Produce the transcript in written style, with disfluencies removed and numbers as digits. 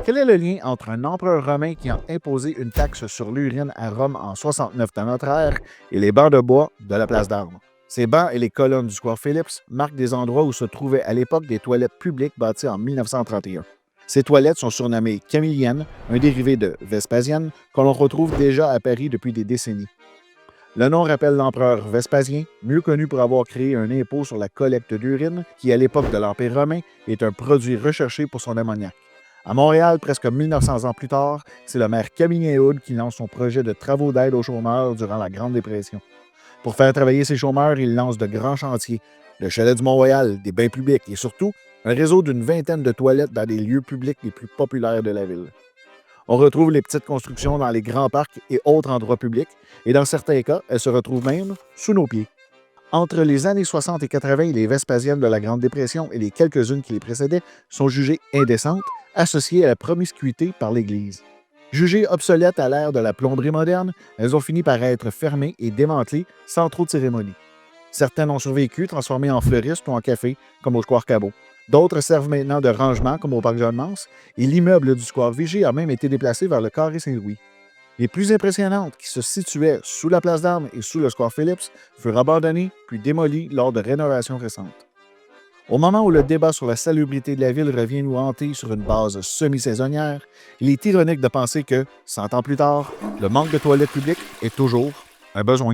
Quel est le lien entre un empereur romain qui a imposé une taxe sur l'urine à Rome en 69 dans notre ère et les bancs de bois de la place d'Armes? Ces bancs et les colonnes du square Phillips marquent des endroits où se trouvaient à l'époque des toilettes publiques bâties en 1931. Ces toilettes sont surnommées camilliennes, un dérivé de Vespasienne, qu'on retrouve déjà à Paris depuis des décennies. Le nom rappelle l'empereur Vespasien, mieux connu pour avoir créé un impôt sur la collecte d'urine, qui, à l'époque de l'Empire romain, est un produit recherché pour son ammoniac. À Montréal, presque 1900 ans plus tard, c'est le maire Camillien Houde qui lance son projet de travaux d'aide aux chômeurs durant la Grande Dépression. Pour faire travailler ces chômeurs, il lance de grands chantiers, le chalet du Mont-Royal, des bains publics et surtout un réseau d'une vingtaine de toilettes dans des lieux publics les plus populaires de la ville. On retrouve les petites constructions dans les grands parcs et autres endroits publics, et dans certains cas, elles se retrouvent même sous nos pieds. Entre les années 60 et 80, les Vespasiennes de la Grande Dépression et les quelques-unes qui les précédaient sont jugées indécentes, associées à la promiscuité par l'Église. Jugées obsolètes à l'ère de la plomberie moderne, elles ont fini par être fermées et démantelées sans trop de cérémonie. Certaines ont survécu, transformées en fleuristes ou en café, comme au Square Cabot. D'autres servent maintenant de rangement, comme au Parc Jeanne-Mance, et l'immeuble du Square Vigie a même été déplacé vers le Carré Saint-Louis. Les plus impressionnantes, qui se situaient sous la place d'Armes et sous le Square Phillips, furent abandonnées puis démolies lors de rénovations récentes. Au moment où le débat sur la salubrité de la ville revient nous hanter sur une base semi-saisonnière, il est ironique de penser que, 100 ans plus tard, le manque de toilettes publiques est toujours un besoin.